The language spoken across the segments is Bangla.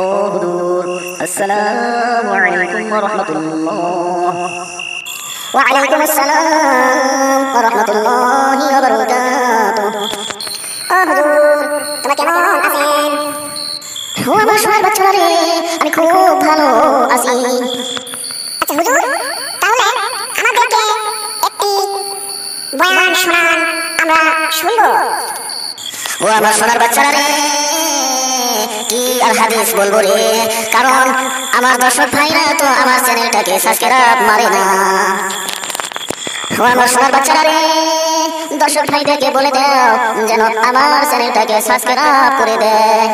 ও হুজুর, আসসালামু আলাইকুম ওয়া রাহমাতুল্লাহ। ওয়া আলাইকুম আসসালাম ওয়া রাহমাতুল্লাহি ওয়া বারাকাতুহু। ও হুজুর, তোমরা কেমন আছেন? ও আমার সোনার বাচ্চারা রে, আমি খুব ভালো আছি। আচ্ছা হুজুর, তাহলে আমাদেরকে একটি বয়ান শোনান, আমরা শুনবো। ও আমার সোনার বাচ্চারা রে, কি আর হাদিস বলবো রে, কারণ আমার দর্শক ভাইরা তো আমার চ্যানেলটাকে সাবস্ক্রাইব মারে না। ও আমার সোনার বাচ্চারা রে, দর্শক ভাইদেরকে বলে দাও যেন আমার চ্যানেলটাকে সাবস্ক্রাইব করে দেয়।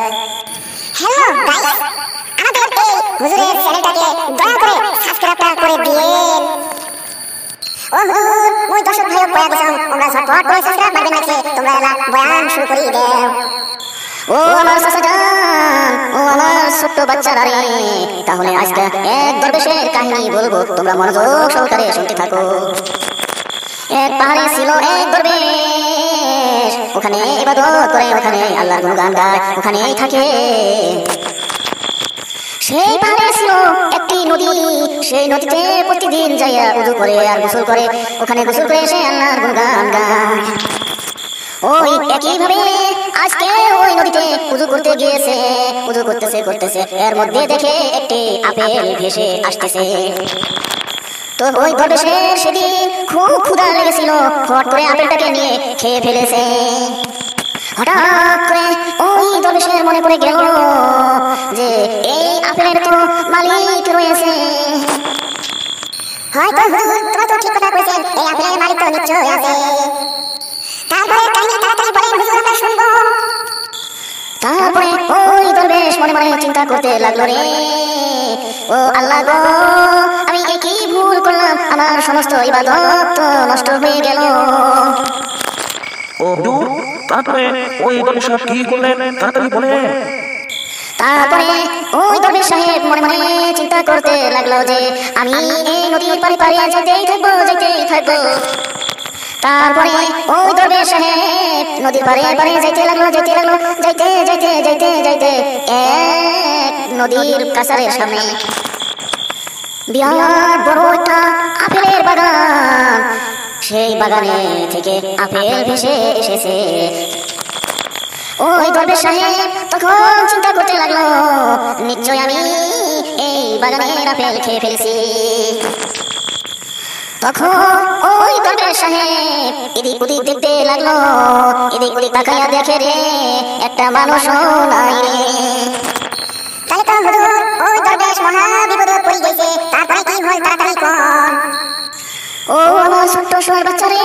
হ্যালো গাইস, আমাদের এই হুজুরের চ্যানেলটাকে দয়া করে সাবস্ক্রাইব করে দিয়েন। ও হুজুর, ওই দর্শক ভাইও কয়া দিছাম, তোমরা ঝটপট করে সাবস্ক্রাইব মারবেন নাকি তোমরা এলা বয়ান শুরু করে দাও। ও আমার চাচাজান, ও আমার ছোট্ট বাচ্চারা রে, তাহলে আজকে এক দরবেশের কাহিনী বলবো, তোমরা মনোযোগ সহকারে শুনতে থাকো। এক পাহাড়ে ছিল এক দরবেশ, ওখানে ইবাদত করে, ওখানে আল্লাহর গুণগান গায়, ওখানেই থাকে। সেই পাহাড়ে ছিল একটি নদী, সেই নদীতে প্রতিদিন যাইয়া উযু করে আর গোসল করে, ওখানে গোসল করে এসে আল্লাহর গুণগান গায়। ওই একইভাবে আজকে ওই নদীতে উযু করতে গিয়েছে, উযু করতেছে, এর মধ্যে দেখে একটি আপেল ভেসে আসতেছে। তো ওই দরবেশের সেদিন খুব ক্ষুধা লেগেছিল, হঠাৎ করে আপেলটাকে নিয়ে খেয়ে ফেলেছে। হঠাৎ করে ওই দরবেশের মনে পড়ে গেল যে এই আপেলের তো মালিক রয়েছে। হয়তো হুজুর, তোমরা তো ঠিক কথা কইছেন, এই আপেলের মালিক তো নিশ্চয়ই আছে। তারপরে কাহিনী তাড়াতাড়ি বলেন হুজুর, আমরা শুনবো। তারপরে ওই দরবেশ মনে মনে চিন্তা করতে লাগলো, রে ও আল্লাহ গো, আমি কি ভুল করলাম, আমার সমস্ত ইবাদত তো নষ্ট হয়ে গেল। ও হুজুর, তারপরে ওই দরবেশ সাহেব কি করলেন, তাড়াতাড়ি বলেন। তারপরে ওই দরবেশ সাহেব মনে মনে চিন্তা করতে লাগলো যে আমি এই নদীর পাড়ে পাড়ে যেতেই থাকবো। তারপরে ওই দরবেশ সাহেব নদীর পাড়ে পাড়ে যাইতে লাগলো, যাইতে এক নদীর কাছারের সামনে বিরাট বড় একটা আপেলের বাগান। সেই বাগানে থেকে আপেল ভেসে এসেছে। ওই দরবেশ সাহেব তখন চিন্তা করতে লাগলো, নিশ্চয় আমি এই বাগানের আপেল খেয়ে ফেলেছি। তখন ওই দরবেশ সাহেব এদিক ওদিক দেখতে লাগলো, এদিক ওদিক তাকাইয়া দেখে রে একটা মানুষও নাই রে। তাহলে তো হুজুর, ওই দরবেশ মহা বিপদে পড়ে গেছে। তারপরে কি হল, তাড়াতাড়ি কোন। ও আমার ছোট্ট সোনার বাচ্চা রে,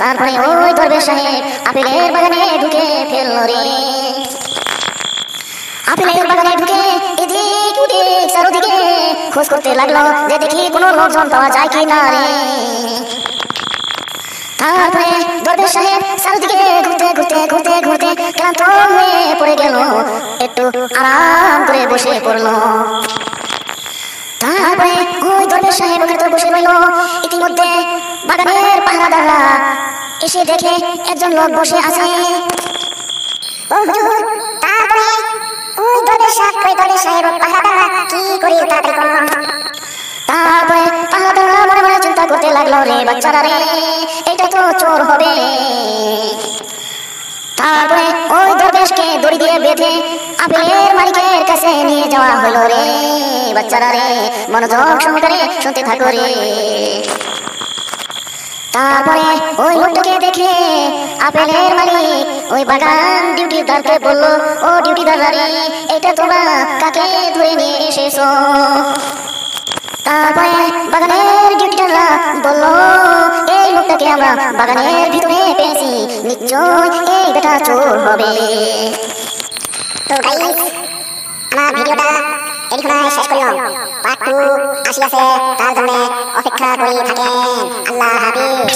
তারপরে ওই দরবেশ সাহেব আপেলের বাগানে ঢুকে ফেলল রে। আপেলের বাগানে ঢুকে এদিক ওদিক চারদিকে খোঁজ করতে লাগলো যে দেখি কোনো লোকজন পাওয়া যায় কি না রে। তারপরে দরবেশ সাহেব চারদিকে ঘুরতে ক্লান্ত হয়ে পড়ে গেল, একটু আরাম করে বসে পড়লো। তারপরে ওই দরবেশ সাহেব ওখানে তো বসে রইল। ইতিমধ্যে বাগানের পাহারাদাররা এসে দেখে একজন লোক বসে আছে। ও হুজুর, তারপরে ওই দরবেশ সাহেব পাহারাদাররা কি করে, তাড়াতাড়ি কোন। তারপরে পাহারাদাররা মনে মনে চিন্তা করতে লাগলো, রে বাচ্চারা রে, এটা তো চোর হবে। তারপরে ওই দরবেশকে দড়ি দিয়ে বেঁধে আপেলের মালিকের কাছে নিয়ে যাওয়া হলো রে। বাচ্চারা রে, মনোযোগ সহকারে শুনতে থাকো রে। তারপরে ওই লোকটাকে দেখে আপেলের মালিক ওই বাগান ডিউটিদারকে বলল, ও ডিউটিদাররা রে, এটা তোমরা কাকে ধরে নিয়ে এসেছো? তারপরে বাগানের ডিউটিদাররা বলল, এই লোকটাকে আমরা বাগানের ভিতরে পেয়েছি, নিশ্চয় এই বেটা চোর হবে। তো গাইস, আমার ভিডিওটা এখানে শেষ করলাম। পার্ট 2 আসি আছে, তার জন্য অপেক্ষা করে থাকেন। আল্লাহ হাফেজ।